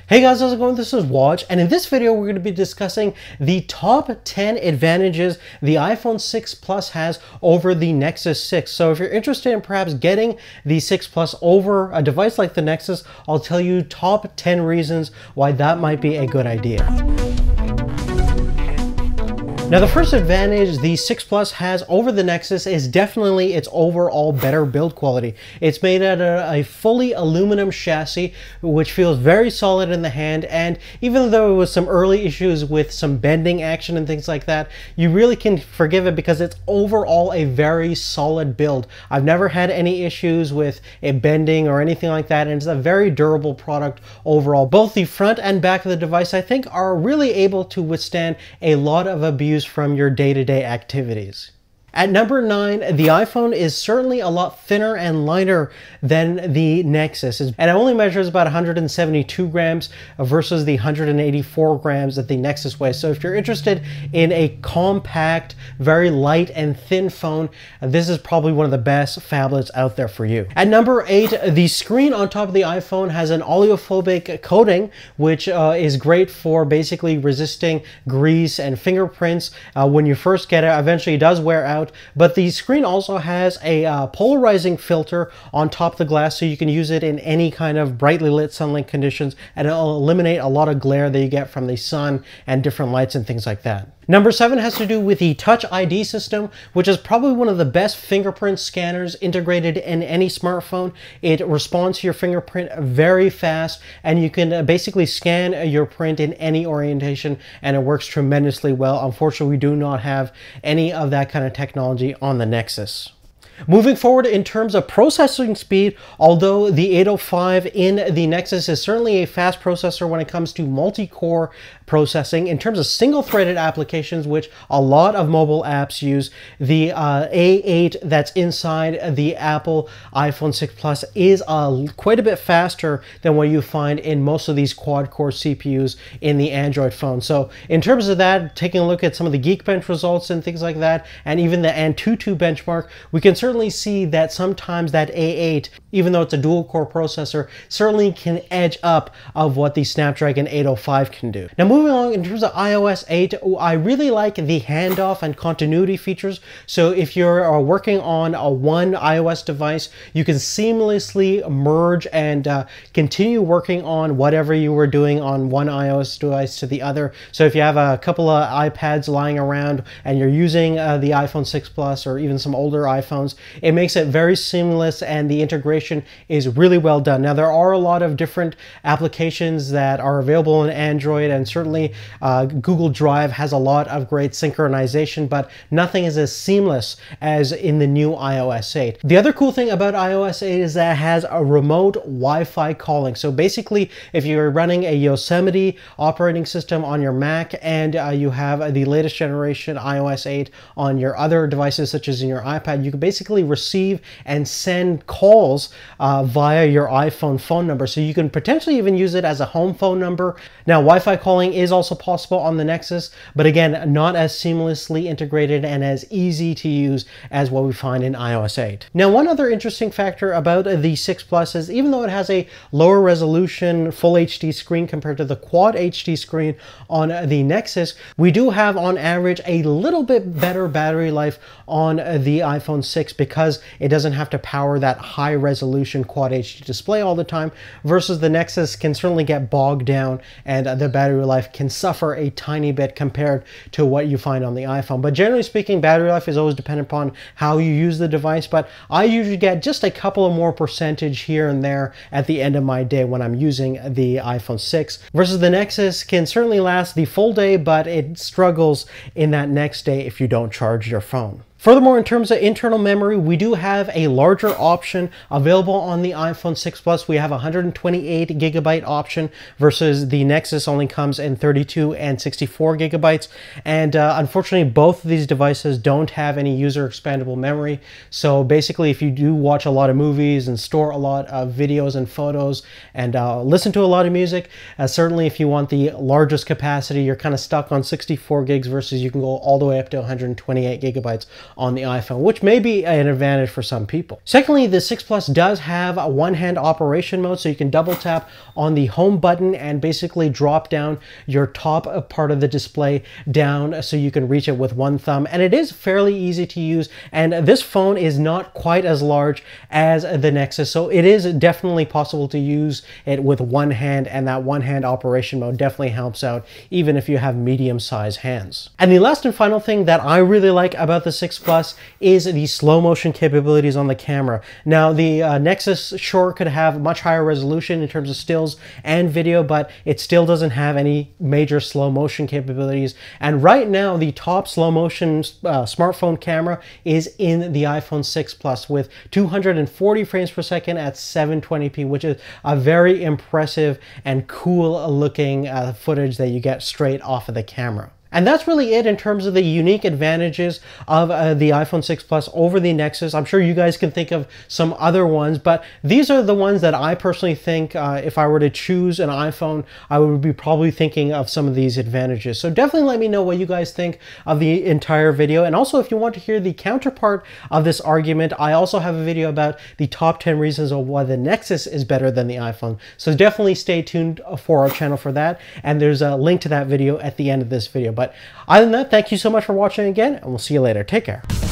Hey guys, how's it going? This is Watch, and in this video we're going to be discussing the top 10 advantages the iPhone 6 Plus has over the Nexus 6. So if you're interested in perhaps getting the 6 Plus over a device like the Nexus, I'll tell you top 10 reasons why that might be a good idea. Now the first advantage the 6 Plus has over the Nexus is definitely its overall better build quality. It's made out of a fully aluminum chassis which feels very solid in the hand, and even though it was some early issues with some bending action and things like that, you really can forgive it because it's overall a very solid build. I've never had any issues with it bending or anything like that, and it's a very durable product overall. Both the front and back of the device I think are really able to withstand a lot of abuse from your day-to-day activities. At number 9, the iPhone is certainly a lot thinner and lighter than the Nexus, and it only measures about 172 grams versus the 184 grams that the Nexus weighs. So if you're interested in a compact, very light and thin phone, this is probably one of the best phablets out there for you. At number 8, the screen on top of the iPhone has an oleophobic coating, which is great for basically resisting grease and fingerprints when you first get it. Eventually it does wear out. But the screen also has a polarizing filter on top of the glass, so you can use it in any kind of brightly lit sunlight conditions, and it'll eliminate a lot of glare that you get from the sun and different lights and things like that. Number 7 has to do with the Touch ID system, which is probably one of the best fingerprint scanners integrated in any smartphone. It responds to your fingerprint very fast, and you can basically scan your print in any orientation, and it works tremendously well. Unfortunately, we do not have any of that kind of technology on the Nexus. Moving forward in terms of processing speed, although the 805 in the Nexus is certainly a fast processor when it comes to multi-core processing, in terms of single-threaded applications, which a lot of mobile apps use, the A8 that's inside the Apple iPhone 6 Plus is quite a bit faster than what you find in most of these quad-core CPUs in the Android phone. So in terms of that, taking a look at some of the Geekbench results and things like that, and even the Antutu benchmark, we can certainly see that sometimes that A8, even though it's a dual-core processor, certainly can edge up of what the Snapdragon 805 can do. Now moving along in terms of iOS 8, I really like the handoff and continuity features. So if you're working on one iOS device, you can seamlessly merge and continue working on whatever you were doing on one iOS device to the other. So if you have a couple of iPads lying around and you're using the iPhone 6 Plus or even some older iPhones, it makes it very seamless, and the integration is really well done. Now there are a lot of different applications that are available in Android, and certainly Google Drive has a lot of great synchronization, but nothing is as seamless as in the new iOS 8. The other cool thing about iOS 8 is that it has a remote Wi-Fi calling. So basically, if you're running a Yosemite operating system on your Mac and you have the latest generation iOS 8 on your other devices such as in your iPad, you can basically receive and send calls via your iPhone phone number. So you can potentially even use it as a home phone number. Now Wi-Fi calling is also possible on the Nexus, but again, not as seamlessly integrated and as easy to use as what we find in iOS 8. Now one other interesting factor about the 6 Plus is even though it has a lower resolution full HD screen compared to the Quad HD screen on the Nexus, we do have on average a little bit better battery life on the iPhone 6 because it doesn't have to power that high resolution Quad HD display all the time, versus the Nexus can certainly get bogged down and the battery life can suffer a tiny bit compared to what you find on the iPhone. But generally speaking, battery life is always dependent upon how you use the device, but I usually get just a couple of more percentage here and there at the end of my day when I'm using the iPhone 6, versus the Nexus can certainly last the full day, but it struggles in that next day if you don't charge your phone. Furthermore, in terms of internal memory, we do have a larger option available on the iPhone 6 Plus. We have a 128 gigabyte option versus the Nexus only comes in 32 and 64 gigabytes. And unfortunately, both of these devices don't have any user expandable memory. So basically, if you do watch a lot of movies and store a lot of videos and photos and listen to a lot of music, certainly if you want the largest capacity, you're kind of stuck on 64 gigs versus you can go all the way up to 128 gigabytes on the iPhone, which may be an advantage for some people. Secondly, the 6 Plus does have a one-hand operation mode, so you can double tap on the home button and basically drop down your top part of the display down so you can reach it with one thumb. And it is fairly easy to use, and this phone is not quite as large as the Nexus, so it is definitely possible to use it with one hand, and that one-hand operation mode definitely helps out even if you have medium-sized hands. And the last and final thing that I really like about the 6 Plus is the slow motion capabilities on the camera. Now, the Nexus sure could have much higher resolution in terms of stills and video, but it still doesn't have any major slow motion capabilities. And right now, the top slow motion smartphone camera is in the iPhone 6 Plus with 240 frames per second at 720p, which is a very impressive and cool looking footage that you get straight off of the camera. And that's really it in terms of the unique advantages of the iPhone 6 Plus over the Nexus. I'm sure you guys can think of some other ones, but these are the ones that I personally think if I were to choose an iPhone, I would be probably thinking of some of these advantages. So definitely let me know what you guys think of the entire video. And also, if you want to hear the counterpart of this argument, I also have a video about the top 10 reasons of why the Nexus is better than the iPhone. So definitely stay tuned for our channel for that. And there's a link to that video at the end of this video. But other than that, thank you so much for watching again, and we'll see you later. Take care.